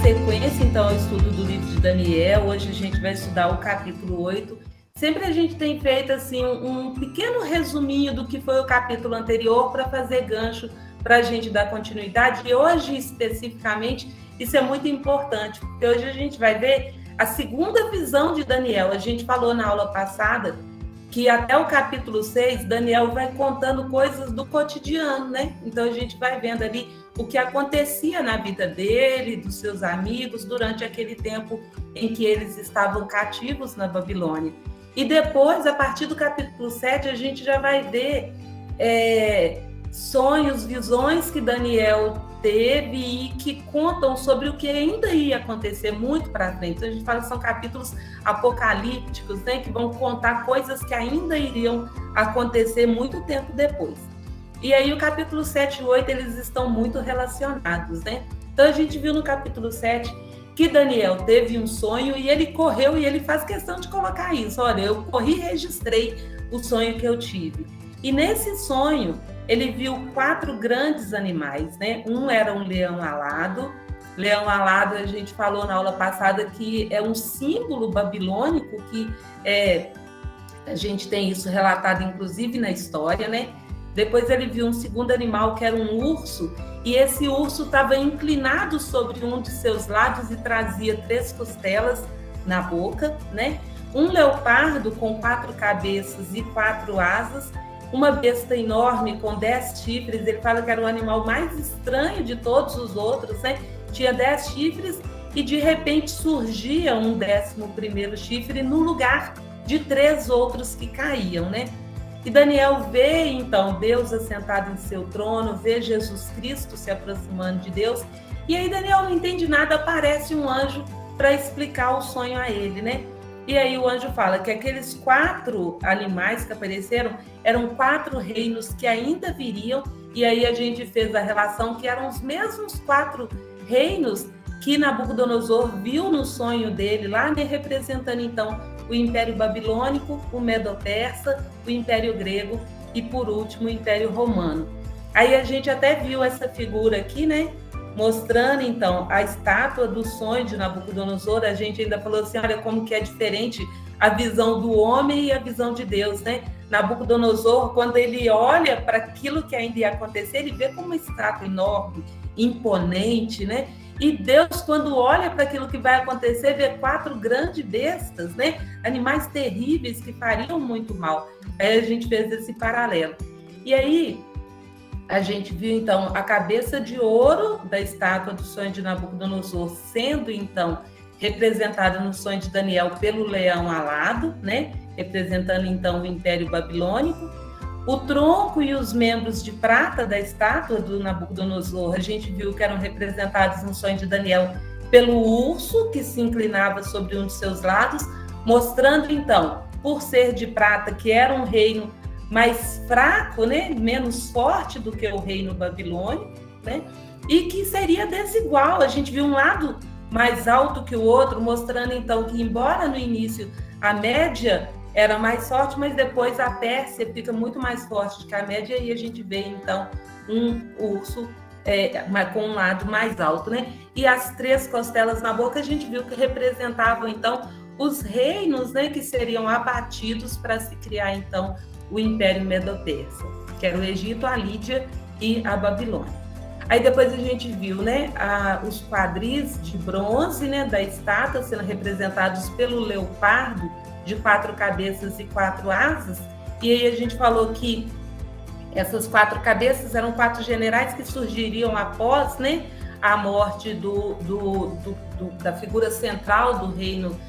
sequência, então, ao estudo do livro de Daniel. Hoje a gente vai estudar o capítulo 8. Sempre a gente tem feito assim um pequeno resuminho do que foi o capítulo anterior para fazer gancho para a gente dar continuidade. E hoje, especificamente, isso é muito importante, porque hoje a gente vai ver a segunda visão de Daniel. A gente falou na aula passada que até o capítulo 6, Daniel vai contando coisas do cotidiano, né? Então a gente vai vendo ali o que acontecia na vida dele, dos seus amigos, durante aquele tempo em que eles estavam cativos na Babilônia. E depois, a partir do capítulo 7, a gente já vai ver sonhos, visões que Daniel teve e que contam sobre o que ainda ia acontecer muito para frente. Então, a gente fala que são capítulos apocalípticos, né, que vão contar coisas que ainda iriam acontecer muito tempo depois. E aí, o capítulo 7 e 8, eles estão muito relacionados, né? Então, a gente viu no capítulo 7 que Daniel teve um sonho e ele correu e ele faz questão de colocar isso. Olha, eu corri e registrei o sonho que eu tive. E nesse sonho, ele viu 4 grandes animais, né? Um era um leão alado. Leão alado, a gente falou na aula passada que é um símbolo babilônico que a gente tem isso relatado, inclusive, na história, né? Depois ele viu um segundo animal, que era um urso, e esse urso estava inclinado sobre um de seus lados e trazia 3 costelas na boca, né? Um leopardo com 4 cabeças e 4 asas, uma besta enorme com 10 chifres. Ele fala que era o animal mais estranho de todos os outros, né? Tinha 10 chifres e de repente surgia um 11º chifre no lugar de 3 outros que caíam, né? E Daniel vê, então, Deus assentado em seu trono, vê Jesus Cristo se aproximando de Deus, e aí Daniel não entende nada, aparece um anjo para explicar o sonho a ele, né? E aí o anjo fala que aqueles 4 animais que apareceram eram 4 reinos que ainda viriam, e aí a gente fez a relação que eram os mesmos 4 reinos que Nabucodonosor viu no sonho dele lá, né, representando então o Império Babilônico, o Medo-Persa, o Império Grego e, por último, o Império Romano. Aí a gente até viu essa figura aqui, né? Mostrando, então, a estátua do sonho de Nabucodonosor. A gente ainda falou assim, olha como que é diferente a visão do homem e a visão de Deus, né? Nabucodonosor, quando ele olha para aquilo que ainda ia acontecer, ele vê como uma estátua enorme, imponente, né? E Deus, quando olha para aquilo que vai acontecer, vê 4 grandes bestas, né? Animais terríveis que fariam muito mal. Aí a gente fez esse paralelo. E aí a gente viu, então, a cabeça de ouro da estátua do sonho de Nabucodonosor sendo, então, representada no sonho de Daniel pelo leão alado, né? Representando, então, o Império Babilônico. O tronco e os membros de prata da estátua do Nabucodonosor, a gente viu que eram representados no sonho de Daniel pelo urso, que se inclinava sobre um de seus lados, mostrando, então, por ser de prata, que era um reino mais fraco, né? Menos forte do que o reino babilônico, né? E que seria desigual. A gente viu um lado mais alto que o outro, mostrando, então, que embora no início a média era mais forte, mas depois a Pérsia fica muito mais forte que a média, e a gente vê, então, um urso com um lado mais alto, né? E as 3 costelas na boca, a gente viu que representavam, então, os reinos, né, que seriam abatidos para se criar, então, o Império Medo-Persa, que era o Egito, a Lídia e a Babilônia. Aí depois a gente viu, né, os quadris de bronze, né, da estátua sendo representados pelo leopardo, de 4 cabeças e 4 asas, e aí a gente falou que essas 4 cabeças eram 4 generais que surgiriam após, né, a morte da figura central do reino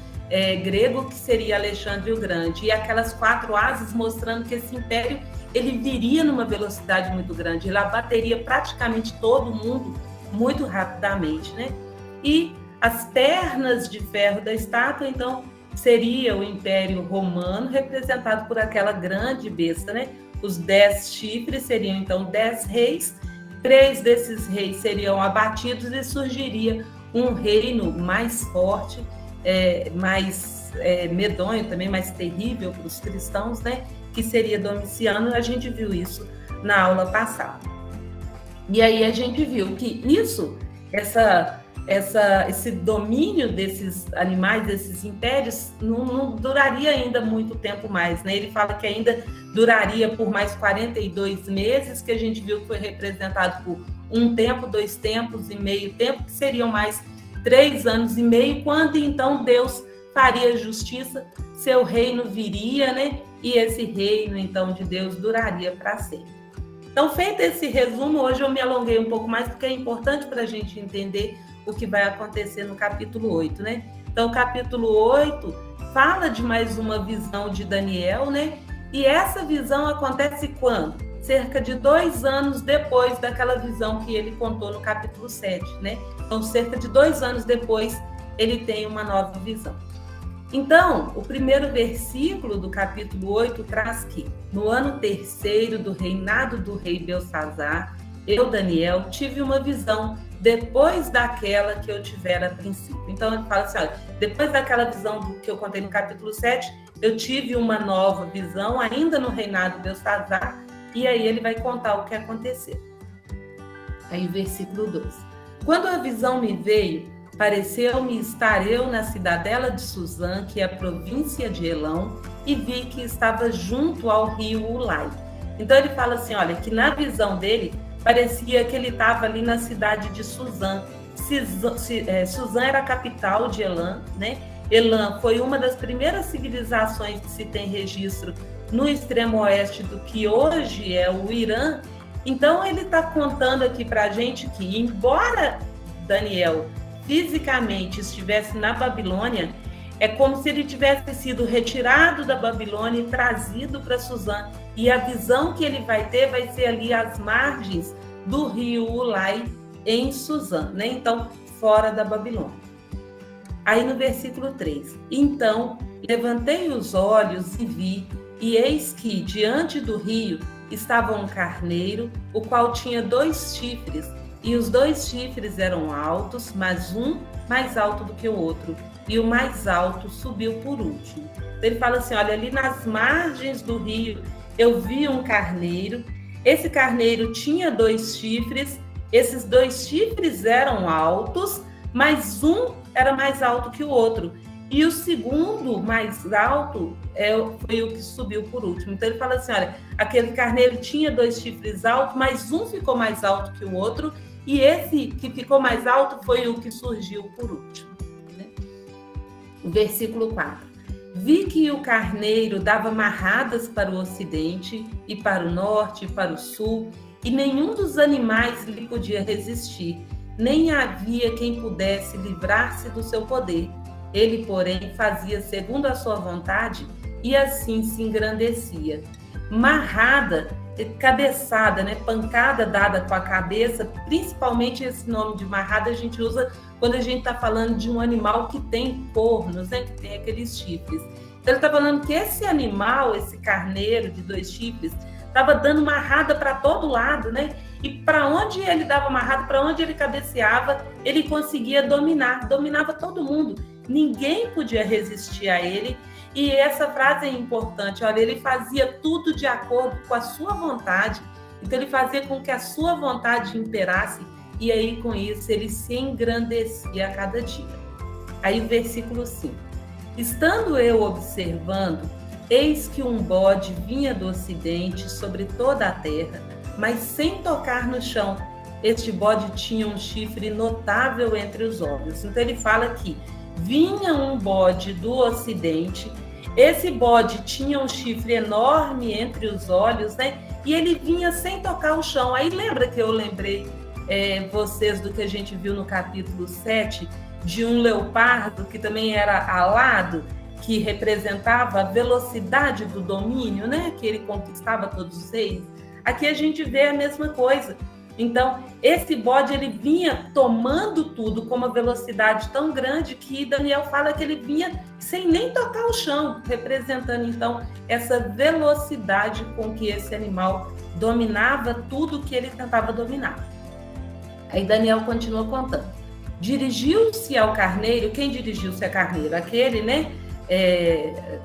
grego, que seria Alexandre o Grande, e aquelas 4 asas mostrando que esse império ele viria numa velocidade muito grande, ele abateria praticamente todo mundo muito rapidamente, né? E as pernas de ferro da estátua, então, seria o Império Romano, representado por aquela grande besta, né? Os 10 chifres seriam, então, 10 reis, 3 desses reis seriam abatidos e surgiria um reino mais forte, mais medonho também, mais terrível para os cristãos, né? Que seria Domiciano. A gente viu isso na aula passada. E aí a gente viu que isso, essa esse domínio desses animais, desses impérios, não duraria ainda muito tempo mais, né? Ele fala que ainda duraria por mais 42 meses, que a gente viu que foi representado por um tempo, 2 tempos e meio tempo, que seriam mais 3 anos e meio, quando então Deus faria justiça, seu reino viria, né? E esse reino, então, de Deus duraria para sempre. Então, feito esse resumo, hoje eu me alonguei um pouco mais, porque é importante para a gente entender o que vai acontecer no capítulo 8, né? Então, o capítulo 8 fala de mais uma visão de Daniel, né? E essa visão acontece quando? Cerca de 2 anos depois daquela visão que ele contou no capítulo 7, né? Então, cerca de 2 anos depois, ele tem uma nova visão. Então, o primeiro versículo do capítulo 8 traz que, no ano 3º do reinado do rei Belsazzar, eu, Daniel, tive uma visão depois daquela que eu tivera a princípio. Então, ele fala assim, olha, depois daquela visão que eu contei no capítulo 7, eu tive uma nova visão, ainda no reinado de Belsazzar, e aí ele vai contar o que aconteceu. Aí, versículo 12. Quando a visão me veio, pareceu-me estar eu na cidadela de Suzã, que é a província de Elão, e vi que estava junto ao rio Ulai. Então ele fala assim, olha, que na visão dele, parecia que ele estava ali na cidade de Suzã. Suzã era a capital de Elã, né? Elã foi uma das primeiras civilizações que se tem registro no extremo oeste do que hoje é o Irã. Então ele está contando aqui para a gente que, embora Daniel fisicamente estivesse na Babilônia, é como se ele tivesse sido retirado da Babilônia e trazido para Suzã. E a visão que ele vai ter vai ser ali às margens do rio Ulai, em Suzã, né? Então, fora da Babilônia. Aí no versículo 3. Então, levantei os olhos e vi, e eis que diante do rio estava um carneiro, o qual tinha 2 chifres, e os 2 chifres eram altos, mas um mais alto do que o outro, e o mais alto subiu por último. Ele fala assim, olha, ali nas margens do rio eu vi um carneiro, esse carneiro tinha 2 chifres, esses 2 chifres eram altos, mas um era mais alto que o outro, e o segundo mais alto foi o que subiu por último. Então ele fala assim, olha, aquele carneiro tinha 2 chifres altos, mas um ficou mais alto que o outro, e esse que ficou mais alto foi o que surgiu por último. Né? O versículo 4. Vi que o carneiro dava marradas para o ocidente, e para o norte, e para o sul, e nenhum dos animais lhe podia resistir, nem havia quem pudesse livrar-se do seu poder. Ele, porém, fazia segundo a sua vontade, e assim se engrandecia. Marrada, cabeçada, né? Pancada dada com a cabeça, principalmente esse nome de marrada a gente usa quando a gente está falando de um animal que tem cornos, né? Que tem aqueles chifres. Então ele está falando que esse animal, esse carneiro de 2 chifres, estava dando marrada para todo lado, né? E para onde ele dava marrada, para onde ele cabeceava, ele conseguia dominava todo mundo. Ninguém podia resistir a ele. E essa frase é importante, olha, ele fazia tudo de acordo com a sua vontade, então ele fazia com que a sua vontade imperasse, e aí com isso ele se engrandecia a cada dia. Aí o versículo 5. Estando eu observando, eis que um bode vinha do ocidente sobre toda a terra, mas sem tocar no chão. Este bode tinha um chifre notável entre os olhos. Então ele fala que vinha um bode do ocidente, esse bode tinha um chifre enorme entre os olhos, né? E ele vinha sem tocar o chão. Aí lembra que eu lembrei vocês do que a gente viu no capítulo 7, de um leopardo que também era alado, que representava a velocidade do domínio, né? Que ele conquistava todos os reis. Aqui a gente vê a mesma coisa. Então, esse bode, ele vinha tomando tudo com uma velocidade tão grande que Daniel fala que ele vinha sem nem tocar o chão, representando, então, essa velocidade com que esse animal dominava tudo que ele tentava dominar. Aí Daniel continua contando. Dirigiu-se ao carneiro, quem dirigiu-se a carneiro? Aquele, né?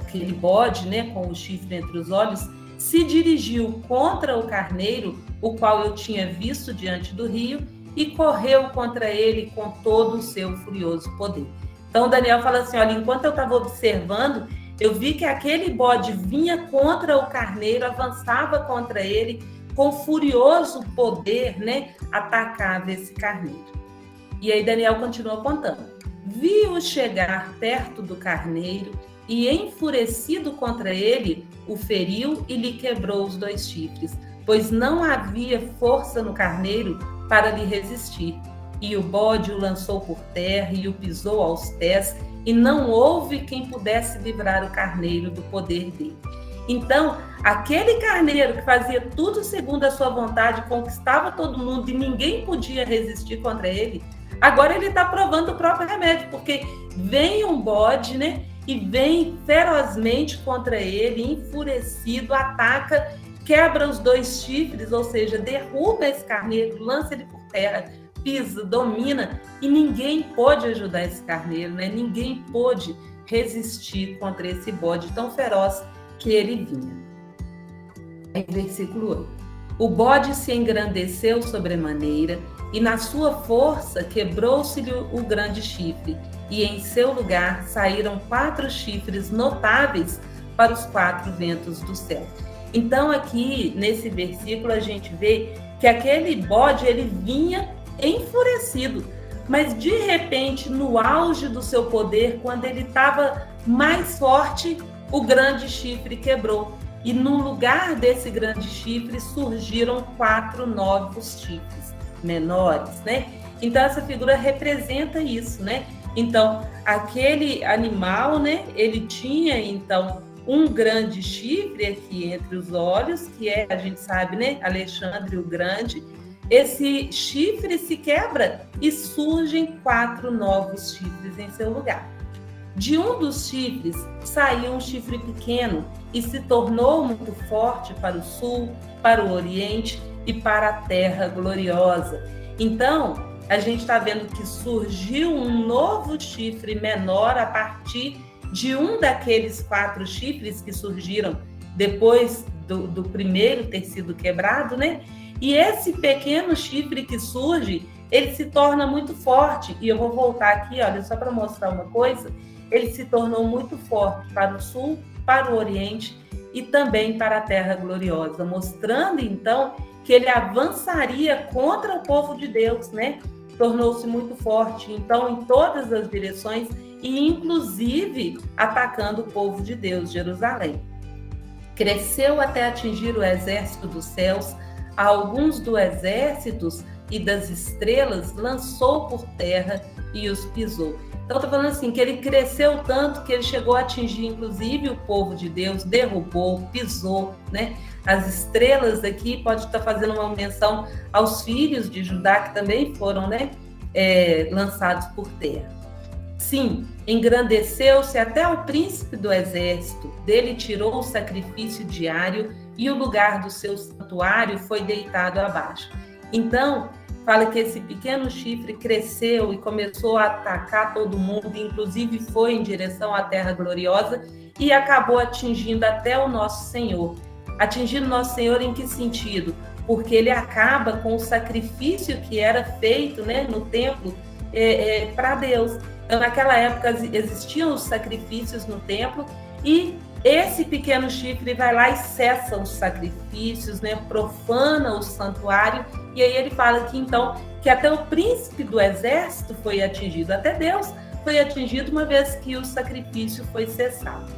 Aquele bode, né? Com o chifre entre os olhos, se dirigiu contra o carneiro, o qual eu tinha visto diante do rio, e correu contra ele com todo o seu furioso poder. Então Daniel fala assim, olha, enquanto eu estava observando, eu vi que aquele bode vinha contra o carneiro, avançava contra ele, com furioso poder, né, atacava esse carneiro. E aí Daniel continua contando. Vi-o chegar perto do carneiro e, enfurecido contra ele, o feriu e lhe quebrou os 2 chifres, pois não havia força no carneiro para lhe resistir. E o bode o lançou por terra e o pisou aos pés, e não houve quem pudesse livrar o carneiro do poder dele. Então, aquele carneiro que fazia tudo segundo a sua vontade, conquistava todo mundo e ninguém podia resistir contra ele, agora ele está provando o próprio remédio, porque vem um bode, né, e vem ferozmente contra ele, enfurecido, ataca, quebra os 2 chifres, ou seja, derruba esse carneiro, lança ele por terra, pisa, domina, e ninguém pôde ajudar esse carneiro, né? Ninguém pôde resistir contra esse bode tão feroz que ele vinha. Em versículo 8. O bode se engrandeceu sobremaneira, e na sua força quebrou-se-lhe o grande chifre, e em seu lugar saíram 4 chifres notáveis para os 4 ventos do céu. Então aqui, nesse versículo, a gente vê que aquele bode, ele vinha enfurecido, mas de repente, no auge do seu poder, quando ele estava mais forte, o grande chifre quebrou. E no lugar desse grande chifre surgiram 4 novos chifres menores, né? Então essa figura representa isso, né? Então aquele animal, né? Ele tinha então um grande chifre aqui entre os olhos, que é, a gente sabe, né? Alexandre o Grande. Esse chifre se quebra e surgem 4 novos chifres em seu lugar. De um dos chifres saiu um chifre pequeno e se tornou muito forte para o sul, para o oriente e para a terra gloriosa. Então, a gente está vendo que surgiu um novo chifre menor a partir de um daqueles 4 chifres que surgiram depois do primeiro ter sido quebrado, né? E esse pequeno chifre que surge, ele se torna muito forte. E eu vou voltar aqui, olha, só para mostrar uma coisa. Ele se tornou muito forte para o sul, para o oriente e também para a terra gloriosa, mostrando então que ele avançaria contra o povo de Deus, né? Tornou-se muito forte, então, em todas as direções e inclusive atacando o povo de Deus, Jerusalém. Cresceu até atingir o exército dos céus, a alguns dos exércitos e das estrelas lançou por terra e os pisou. Então, estou falando assim, que ele cresceu tanto que ele chegou a atingir, inclusive, o povo de Deus, derrubou, pisou, né? As estrelas aqui pode estar fazendo uma menção aos filhos de Judá, que também foram, né, lançados por terra. Sim, engrandeceu-se até o príncipe do exército, dele tirou o sacrifício diário e o lugar do seu santuário foi deitado abaixo. Então, fala que esse pequeno chifre cresceu e começou a atacar todo mundo, inclusive foi em direção à terra gloriosa e acabou atingindo até o nosso Senhor. Atingindo nosso Senhor em que sentido? Porque ele acaba com o sacrifício que era feito, né, no templo para Deus. Então, naquela época existiam os sacrifícios no templo e esse pequeno chifre vai lá e cessa os sacrifícios, né, profana o santuário. E aí ele fala que então que até o príncipe do exército foi atingido, até Deus foi atingido uma vez que o sacrifício foi cessado.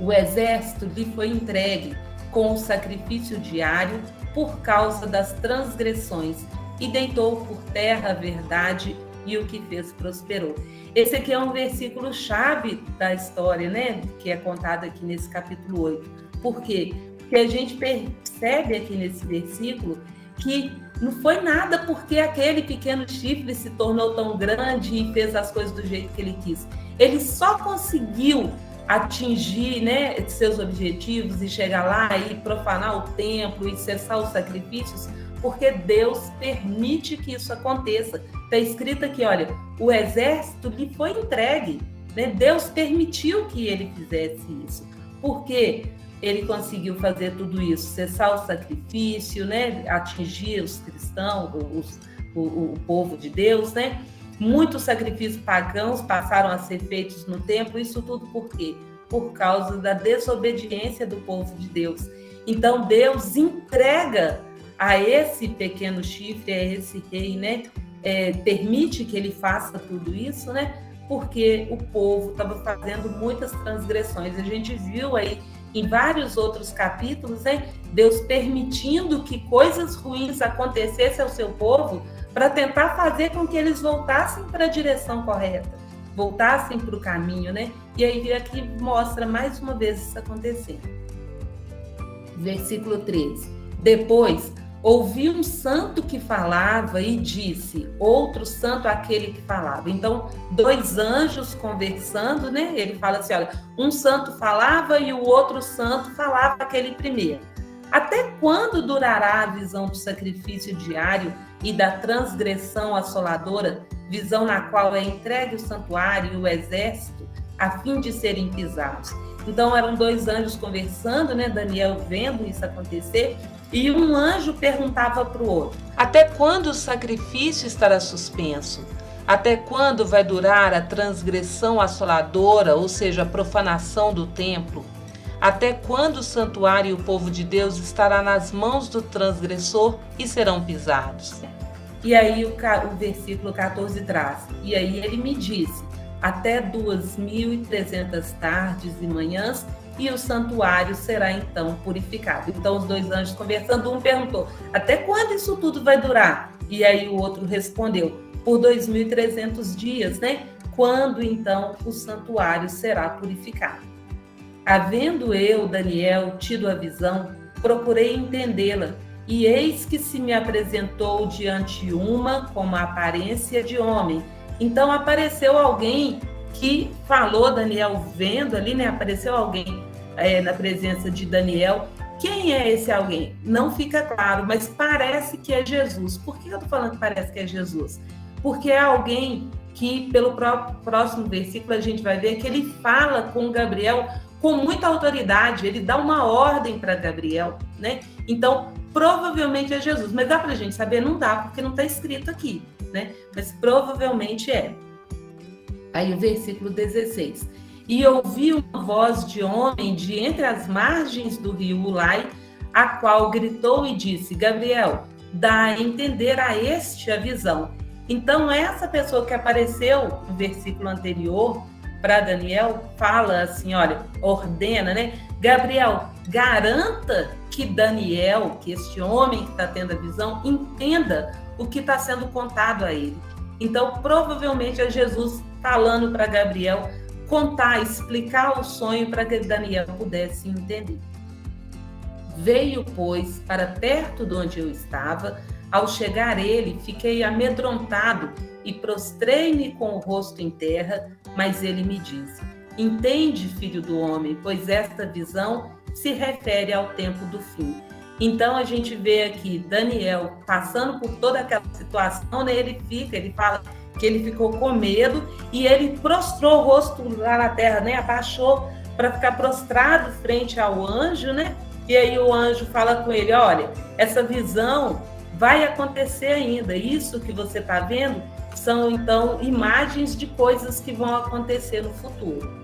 O exército lhe foi entregue com o sacrifício diário por causa das transgressões e deitou por terra a verdade e o que fez prosperou. Esse aqui é um versículo chave da história, né, que é contado aqui nesse capítulo 8. Por quê? Porque a gente percebe aqui nesse versículo que não foi nada porque aquele pequeno chifre se tornou tão grande e fez as coisas do jeito que ele quis. Ele só conseguiu atingir, né, seus objetivos e chegar lá e profanar o templo e cessar os sacrifícios, porque Deus permite que isso aconteça. Está escrito aqui, olha, o exército lhe foi entregue, né? Deus permitiu que ele fizesse isso. Por quê? Ele conseguiu fazer tudo isso, cessar o sacrifício, né? Atingir os cristãos, o povo de Deus, né? Muitos sacrifícios pagãos passaram a ser feitos no templo, isso tudo por quê? Por causa da desobediência do povo de Deus. Então, Deus entrega a esse pequeno chifre, a esse rei, né? Permite que ele faça tudo isso, né? Porque o povo estava fazendo muitas transgressões. A gente viu aí em vários outros capítulos, né? Deus permitindo que coisas ruins acontecessem ao seu povo para tentar fazer com que eles voltassem para a direção correta, voltassem para o caminho, né? E aí aqui mostra mais uma vez isso acontecendo. Versículo 13. Depois, ouvi um santo que falava e disse, outro santo aquele que falava. Então, dois anjos conversando, né? Ele fala assim, olha, um santo falava e o outro santo falava aquele primeiro. Até quando durará a visão do sacrifício diário e da transgressão assoladora, visão na qual é entregue o santuário e o exército, a fim de serem pisados? Então, eram dois anjos conversando, né? Daniel vendo isso acontecer, e um anjo perguntava para o outro, até quando o sacrifício estará suspenso? Até quando vai durar a transgressão assoladora, ou seja, a profanação do templo? Até quando o santuário e o povo de Deus estará nas mãos do transgressor e serão pisados? E aí o versículo 14 traz, e aí ele me disse, até 2.300 tardes e manhãs, e o santuário será então purificado. Então os dois anjos conversando, um perguntou, até quando isso tudo vai durar? E aí o outro respondeu, por 2.300 dias, né? Quando então o santuário será purificado. Havendo eu, Daniel, tido a visão, procurei entendê-la, e eis que se me apresentou diante uma com a aparência de homem. Então apareceu alguém que falou, Daniel vendo ali, né? Apareceu alguém na presença de Daniel. Quem é esse alguém? Não fica claro, mas parece que é Jesus. Por que eu estou falando que parece que é Jesus? Porque é alguém que, pelo próximo versículo, a gente vai ver que ele fala com Gabriel com muita autoridade, ele dá uma ordem para Gabriel, né? Então, provavelmente é Jesus. Mas dá para a gente saber? Não dá, porque não está escrito aqui, né? Mas provavelmente é. Aí o versículo 16. E ouvi uma voz de homem de entre as margens do rio Ulai, a qual gritou e disse, Gabriel, dá a entender a este a visão. Então, essa pessoa que apareceu no versículo anterior para Daniel, fala assim, olha, ordena, né? Gabriel, garanta que Daniel, que este homem que está tendo a visão, entenda o que está sendo contado a ele. Então, provavelmente é Jesus falando para Gabriel contar, explicar o sonho para que Daniel pudesse entender. Veio, pois, para perto de onde eu estava. Ao chegar ele, fiquei amedrontado e prostrei-me com o rosto em terra, mas ele me disse, entende, filho do homem, pois esta visão se refere ao tempo do fim. Então a gente vê aqui Daniel passando por toda aquela situação, né? Ele fala que ele ficou com medo e ele prostrou o rosto lá na terra, né? Abaixou para ficar prostrado frente ao anjo, né? E aí o anjo fala com ele, olha, essa visão vai acontecer ainda. Isso que você está vendo são, então, imagens de coisas que vão acontecer no futuro.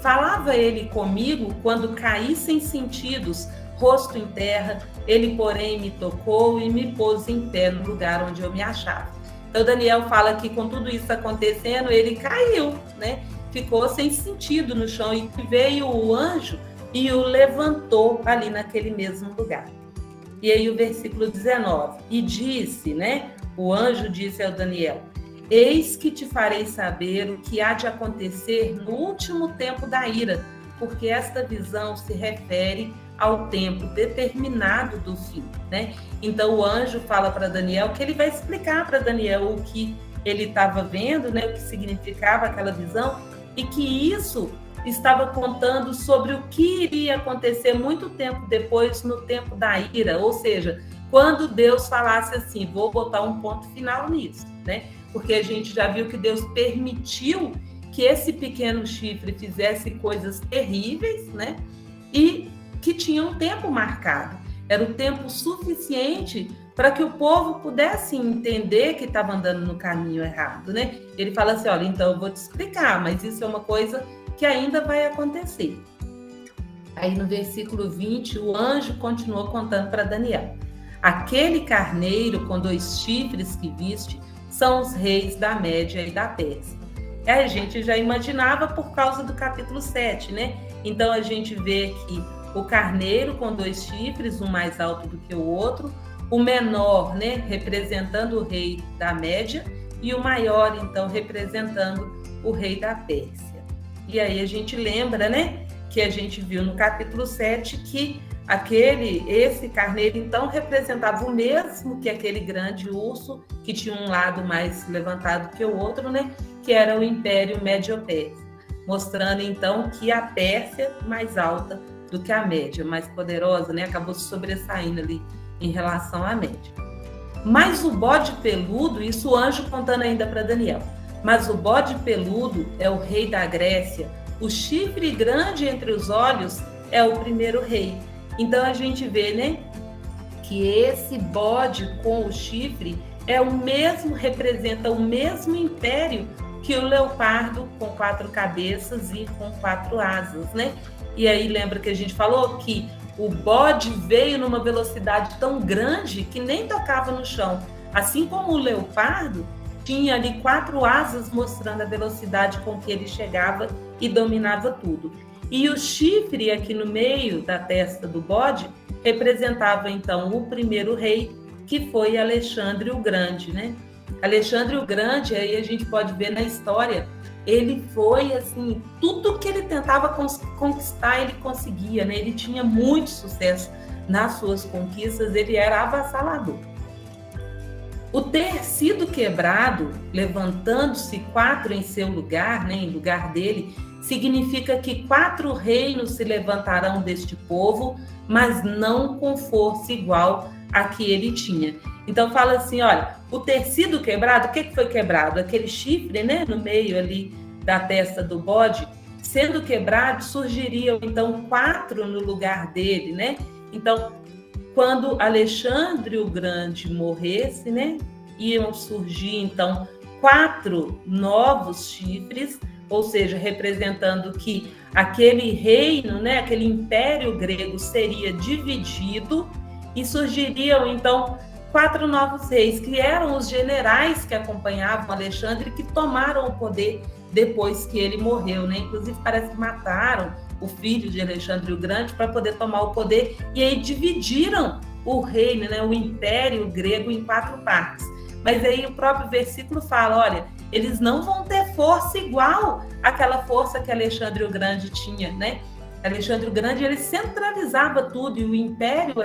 Falava ele comigo quando caí sem sentidos, rosto em terra, ele, porém, me tocou e me pôs em pé no lugar onde eu me achava. Então, Daniel fala que com tudo isso acontecendo, ele caiu, né? Ficou sem sentido no chão e veio o anjo e o levantou ali naquele mesmo lugar. E aí o versículo 19, e disse, né? O anjo disse ao Daniel, eis que te farei saber o que há de acontecer no último tempo da ira, porque esta visão se refere ao tempo determinado do fim, né? Então o anjo fala para Daniel que ele vai explicar para Daniel o que ele estava vendo, né? O que significava aquela visão e que isso estava contando sobre o que iria acontecer muito tempo depois, no tempo da ira, ou seja, quando Deus falasse assim, vou botar um ponto final nisso, né? Porque a gente já viu que Deus permitiu que esse pequeno chifre fizesse coisas terríveis, né? E que tinha um tempo marcado. Era o tempo suficiente para que o povo pudesse entender que estava andando no caminho errado, né? Ele fala assim, olha, então eu vou te explicar, mas isso é uma coisa que ainda vai acontecer. Aí no versículo 20, o anjo continuou contando para Daniel. Aquele carneiro com 2 chifres que viste são os reis da Média e da Pérsia. A gente já imaginava por causa do capítulo 7, né? Então a gente vê aqui o carneiro com 2 chifres, um mais alto do que o outro, o menor, né, representando o rei da Média, e o maior, então, representando o rei da Pérsia. E aí a gente lembra, né, que a gente viu no capítulo 7 que esse carneiro, então, representava o mesmo que aquele grande urso, que tinha um lado mais levantado que o outro, né, que era o Império Médio-Persa, mostrando, então, que a Pérsia mais alta do que a Média, mais poderosa, né, acabou se sobressaindo ali em relação à Média. Mas o bode peludo, isso o anjo contando ainda para Daniel, mas o bode peludo é o rei da Grécia, o chifre grande entre os olhos é o primeiro rei. Então a gente vê, né, que esse bode com o chifre é o mesmo, representa o mesmo império que o leopardo com 4 cabeças e com 4 asas, né? E aí lembra que a gente falou que o bode veio numa velocidade tão grande que nem tocava no chão. Assim como o leopardo tinha ali 4 asas mostrando a velocidade com que ele chegava e dominava tudo. E o chifre aqui no meio da testa do bode representava então o primeiro rei, que foi Alexandre o Grande, né? Alexandre o Grande, aí a gente pode ver na história, ele foi assim, tudo que ele tentava conquistar, ele conseguia, né? Ele tinha muito sucesso nas suas conquistas, ele era avassalador. O ter sido quebrado, levantando-se 4 em seu lugar, né, em lugar dele, significa que 4 reinos se levantarão deste povo, mas não com força igual a que ele tinha. Então fala assim, olha, o ter sido quebrado, o que foi quebrado? Aquele chifre, né, no meio ali da testa do bode, sendo quebrado, surgiriam então 4 no lugar dele, né? Então, quando Alexandre o Grande morresse, né, iam surgir então 4 novos chifres, ou seja, representando que aquele reino, né, aquele império grego seria dividido e surgiriam então 4 novos reis, que eram os generais que acompanhavam Alexandre, que tomaram o poder depois que ele morreu, né? Inclusive parece que mataram o filho de Alexandre o Grande para poder tomar o poder, e aí dividiram o reino, né, o império grego em 4 partes. Mas aí o próprio versículo fala, olha, eles não vão ter força igual àquela força que Alexandre o Grande tinha, né? Alexandre o Grande, ele centralizava tudo e o império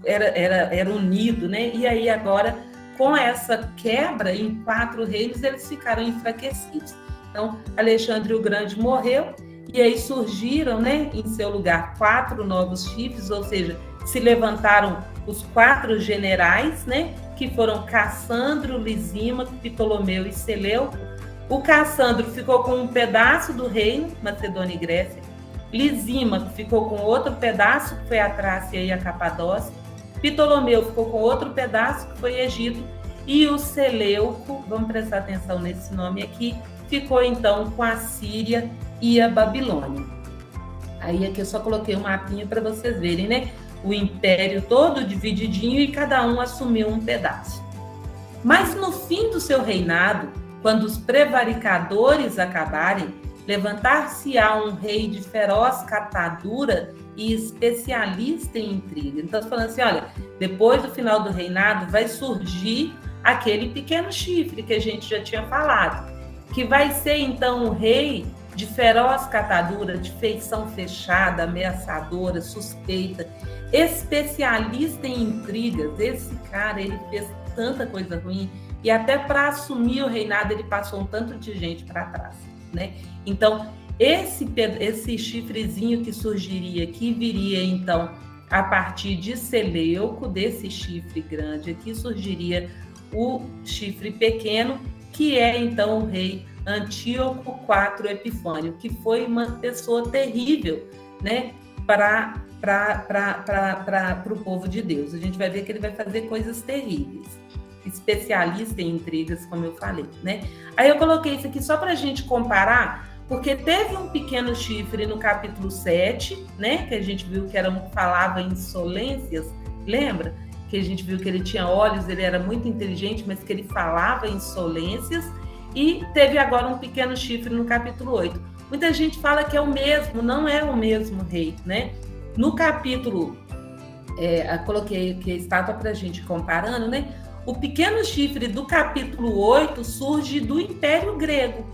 era unido, né? E aí agora, com essa quebra em 4 reinos, eles ficaram enfraquecidos. Então, Alexandre o Grande morreu e aí surgiram, né, em seu lugar 4 novos chifres, ou seja, se levantaram os 4 generais, né, que foram Cassandro, Lisímaco, Ptolomeu e Seleuco. O Cassandro ficou com um pedaço do reino, Macedônia e Grécia. Lisímaco ficou com outro pedaço, que foi a Trácia e a Capadócia. Ptolomeu ficou com outro pedaço, que foi Egito. E o Seleuco, vamos prestar atenção nesse nome aqui, ficou então com a Síria e a Babilônia. Aí aqui eu só coloquei um mapinha para vocês verem, né? O império todo divididinho e cada um assumiu um pedaço. Mas no fim do seu reinado, quando os prevaricadores acabarem, levantar-se-á um rei de feroz catadura e especialista em intriga. Então, falando assim, olha, depois do final do reinado vai surgir aquele pequeno chifre que a gente já tinha falado, que vai ser então um rei de feroz catadura, de feição fechada, ameaçadora, suspeita, especialista em intrigas. Esse cara, ele fez tanta coisa ruim e até para assumir o reinado ele passou um tanto de gente para trás, né? Então, esse chifrezinho que surgiria aqui viria então a partir de Seleuco, desse chifre grande aqui surgiria o chifre pequeno, que é então o rei Antíoco IV Epifânio, que foi uma pessoa terrível, né? para o povo de Deus. A gente vai ver que ele vai fazer coisas terríveis. Especialista em intrigas, como eu falei, né? Aí eu coloquei isso aqui só para a gente comparar, porque teve um pequeno chifre no capítulo 7, né? Que a gente viu que falava insolências, lembra? Que a gente viu que ele tinha olhos, ele era muito inteligente, mas que ele falava insolências. E teve agora um pequeno chifre no capítulo 8. Muita gente fala que é o mesmo, não é o mesmo rei, né? No capítulo, eu coloquei aqui a estátua para a gente comparando, né? O pequeno chifre do capítulo 8 surge do Império Grego,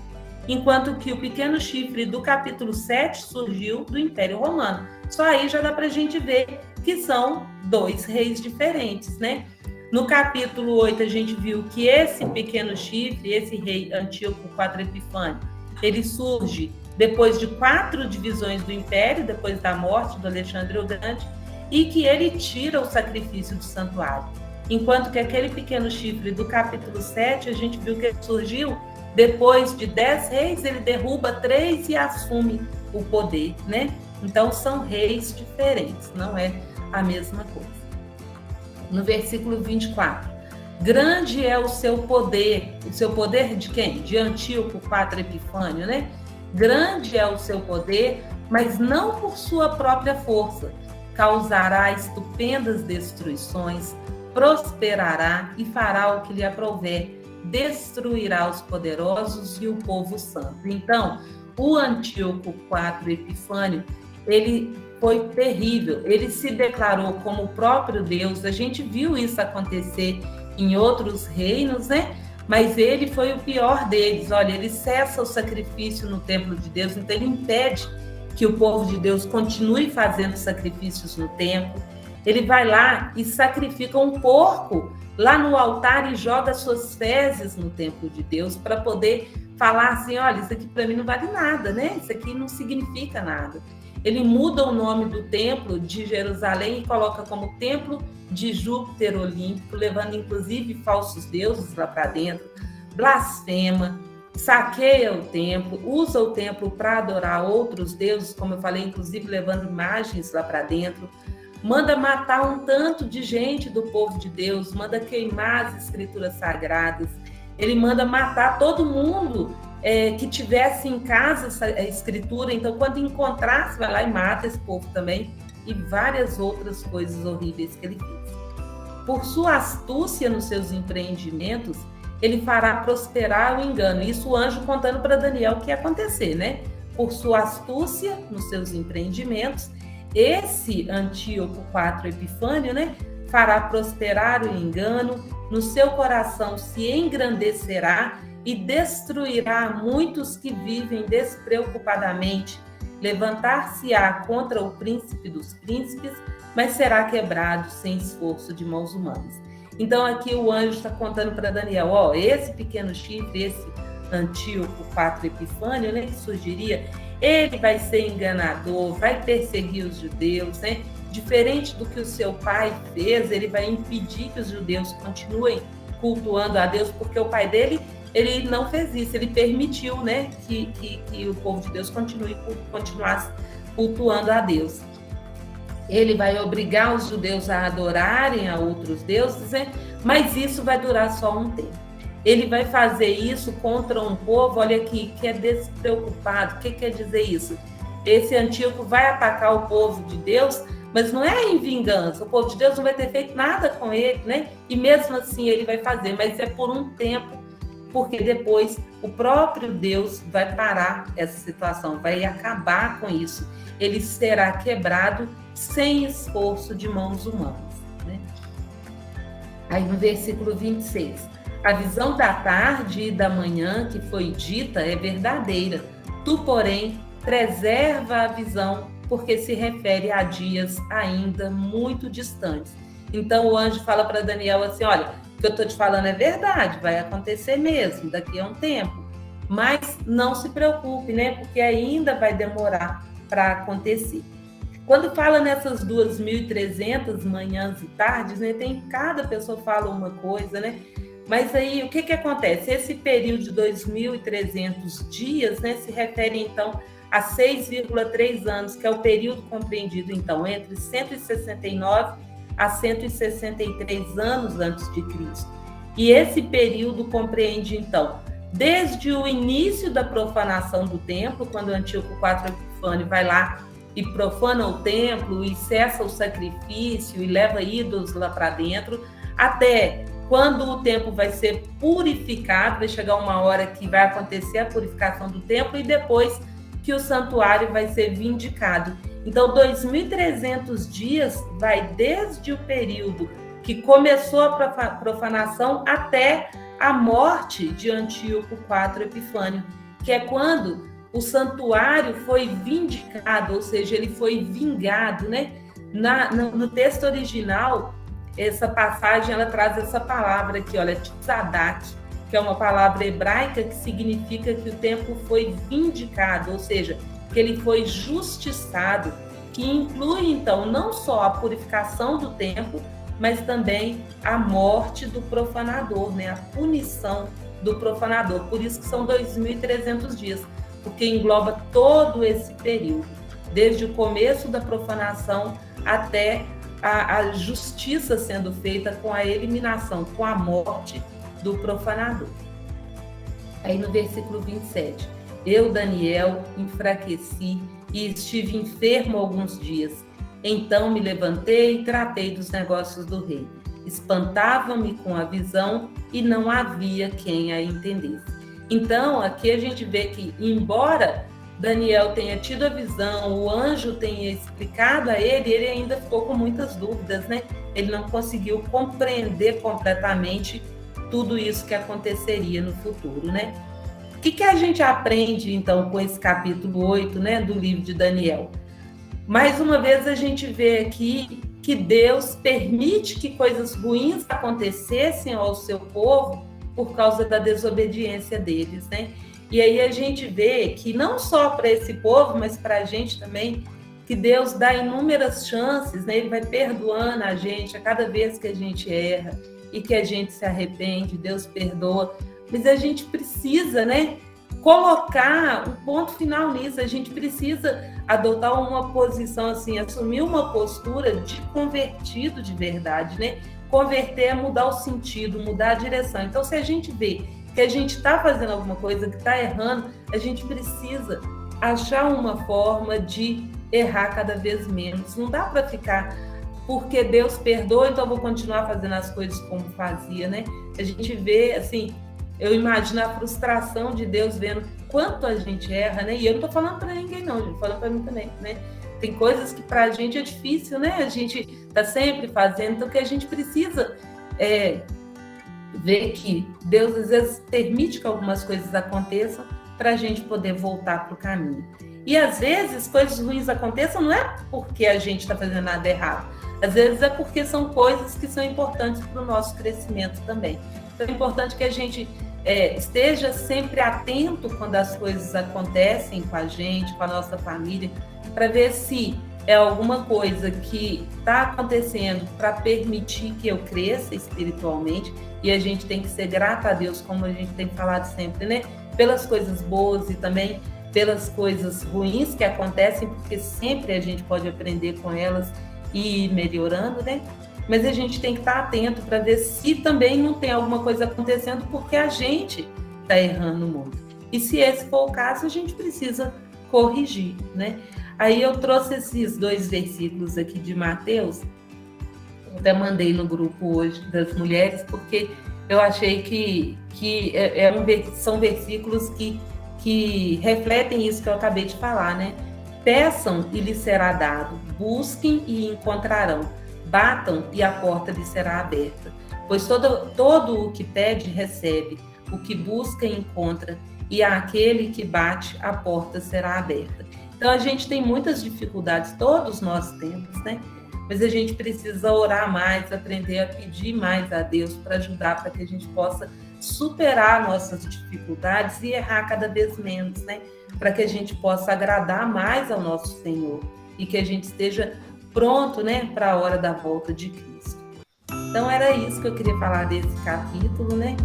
enquanto que o pequeno chifre do capítulo 7 surgiu do Império Romano. Só aí já dá para a gente ver que são dois reis diferentes, né? No capítulo 8, a gente viu que esse pequeno chifre, esse rei Antíoco IV Epifânio, ele surge depois de 4 divisões do Império, depois da morte do Alexandre o Grande, e que ele tira o sacrifício do santuário. Enquanto que aquele pequeno chifre do capítulo 7, a gente viu que ele surgiu depois de 10 reis, ele derruba 3 e assume o poder, né? Então, são reis diferentes, não é a mesma coisa. No versículo 24, grande é o seu poder de quem? De Antíoco IV Epifânio, né? Grande é o seu poder, mas não por sua própria força. Causará estupendas destruições, prosperará e fará o que lhe aprouver, destruirá os poderosos e o povo santo. Então, o Antíoco IV Epifânio, ele foi terrível, ele se declarou como o próprio Deus. A gente viu isso acontecer em outros reinos, né? Mas ele foi o pior deles. Olha, ele cessa o sacrifício no templo de Deus, então ele impede que o povo de Deus continue fazendo sacrifícios no templo. Ele vai lá e sacrifica um porco lá no altar e joga suas fezes no templo de Deus para poder falar assim, olha, isso aqui para mim não vale nada, né? Isso aqui não significa nada. Ele muda o nome do templo de Jerusalém e coloca como templo de Júpiter Olímpico, levando inclusive falsos deuses lá para dentro, blasfema, saqueia o templo, usa o templo para adorar outros deuses, como eu falei, inclusive levando imagens lá para dentro, manda matar um tanto de gente do povo de Deus, manda queimar as escrituras sagradas, ele manda matar todo mundo que tivesse em casa essa escritura. Então, quando encontrasse, vai lá e mata esse povo também, e várias outras coisas horríveis que ele fez. Por sua astúcia nos seus empreendimentos, ele fará prosperar o engano. Isso o anjo contando para Daniel o que ia acontecer, né? Por sua astúcia nos seus empreendimentos, esse Antíoco IV Epifânio, né, fará prosperar o engano, no seu coração se engrandecerá e destruirá muitos que vivem despreocupadamente. Levantar-se-á contra o príncipe dos príncipes, mas será quebrado sem esforço de mãos humanas. Então aqui o anjo está contando para Daniel, ó, esse pequeno chifre, esse Antíoco IV Epifânio, né, que surgiria, ele vai ser enganador, vai perseguir os judeus, né? Diferente do que o seu pai fez, ele vai impedir que os judeus continuem cultuando a Deus, porque o pai dele, ele não fez isso, ele permitiu, né, que o povo de Deus continuasse cultuando a Deus. Ele vai obrigar os judeus a adorarem a outros deuses, né? Mas isso vai durar só um tempo. Ele vai fazer isso contra um povo, olha aqui, que é despreocupado. O que quer dizer isso? Esse Antíoco vai atacar o povo de Deus, mas não é em vingança. O povo de Deus não vai ter feito nada com ele, né? E mesmo assim ele vai fazer, mas é por um tempo, porque depois o próprio Deus vai parar essa situação, vai acabar com isso. Ele será quebrado sem esforço de mãos humanas, né? Aí no versículo 26, a visão da tarde e da manhã que foi dita é verdadeira. Tu, porém, preserva a visão, porque se refere a dias ainda muito distantes. Então o anjo fala para Daniel assim, olha, o que eu estou te falando é verdade, vai acontecer mesmo, daqui a um tempo. Mas não se preocupe, né? Porque ainda vai demorar para acontecer. Quando fala nessas 2.300 manhãs e tardes, né? Cada pessoa fala uma coisa, né? Mas aí, o que acontece? Esse período de 2.300 dias, né, se refere, então, a 6,3 anos, que é o período compreendido, então, entre 169 a 163 anos antes de Cristo. E esse período compreende, então, desde o início da profanação do templo, quando Antíoco IV Epifânio vai lá e profana o templo e cessa o sacrifício e leva ídolos lá para dentro, até quando o templo vai ser purificado, vai chegar uma hora que vai acontecer a purificação do templo e depois que o santuário vai ser vindicado. Então, 2.300 dias vai desde o período que começou a profanação até a morte de Antíoco IV Epifânio, que é quando o santuário foi vindicado, ou seja, ele foi vingado, né? No texto original, essa passagem ela traz essa palavra aqui, olha, tzadak, que é uma palavra hebraica que significa que o templo foi vindicado, ou seja, que ele foi justiçado, que inclui, então, não só a purificação do templo, mas também a morte do profanador, né? A punição do profanador. Por isso que são 2.300 dias, porque engloba todo esse período, desde o começo da profanação até a justiça sendo feita com a eliminação, com a morte do profanador. Aí no versículo 27, eu, Daniel, enfraqueci e estive enfermo alguns dias. Então me levantei e tratei dos negócios do rei. Espantava-me com a visão e não havia quem a entendesse. Então, aqui a gente vê que, embora Daniel tenha tido a visão, o anjo tenha explicado a ele, ele ainda ficou com muitas dúvidas, né? Ele não conseguiu compreender completamente tudo isso que aconteceria no futuro, né? O que a gente aprende, então, com esse capítulo 8, né, do livro de Daniel? Mais uma vez, a gente vê aqui que Deus permite que coisas ruins acontecessem ao seu povo por causa da desobediência deles, né? E aí a gente vê que não só para esse povo, mas para a gente também, que Deus dá inúmeras chances, né? Ele vai perdoando a gente a cada vez que a gente erra e que a gente se arrepende, Deus perdoa. Mas a gente precisa, né, colocar um ponto final nisso. A gente precisa adotar uma posição assim, assumir uma postura de convertido de verdade, né? Converter é mudar o sentido, mudar a direção. Então, se a gente vê que a gente está fazendo alguma coisa, que está errando, a gente precisa achar uma forma de errar cada vez menos. Não dá para ficar, porque Deus perdoa, então eu vou continuar fazendo as coisas como fazia, né? A gente vê, assim, eu imagino a frustração de Deus vendo quanto a gente erra, né? E eu não estou falando para ninguém, não, estou falando para mim também, né? Tem coisas que para a gente é difícil, né? A gente está sempre fazendo, então que a gente precisa ver que Deus às vezes permite que algumas coisas aconteçam para a gente poder voltar para o caminho. E às vezes coisas ruins aconteçam não é porque a gente está fazendo nada errado, às vezes é porque são coisas que são importantes para o nosso crescimento também. Então é importante que a gente esteja sempre atento quando as coisas acontecem com a gente, com a nossa família, para ver se é alguma coisa que está acontecendo para permitir que eu cresça espiritualmente, e a gente tem que ser grata a Deus, como a gente tem falado sempre, né? Pelas coisas boas e também pelas coisas ruins que acontecem, porque sempre a gente pode aprender com elas e ir melhorando, né? Mas a gente tem que estar atento para ver se também não tem alguma coisa acontecendo porque a gente está errando muito. E se esse for o caso, a gente precisa corrigir, né? Aí eu trouxe esses 2 versículos aqui de Mateus, eu até mandei no grupo hoje das mulheres, porque eu achei que são versículos que refletem isso que eu acabei de falar, né? Peçam e lhes será dado, busquem e encontrarão, batam e a porta lhes será aberta. Pois todo o que pede, recebe, o que busca, encontra, e àquele que bate, a porta será aberta. Então, a gente tem muitas dificuldades, todos nós temos, né? Mas a gente precisa orar mais, aprender a pedir mais a Deus para ajudar, para que a gente possa superar nossas dificuldades e errar cada vez menos, né? Para que a gente possa agradar mais ao nosso Senhor e que a gente esteja pronto, né, para a hora da volta de Cristo. Então, era isso que eu queria falar desse capítulo, né?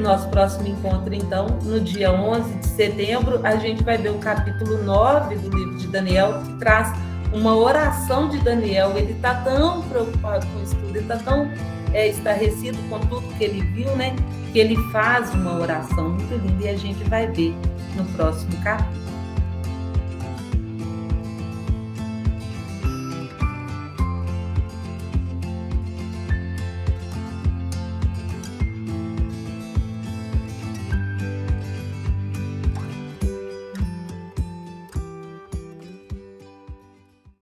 Nosso próximo encontro, então, no dia 11 de setembro, a gente vai ver o capítulo 9 do livro de Daniel, que traz uma oração de Daniel. Ele está tão preocupado com isso tudo, ele está tão estarrecido com tudo que ele viu, né? Que ele faz uma oração muito linda e a gente vai ver no próximo capítulo.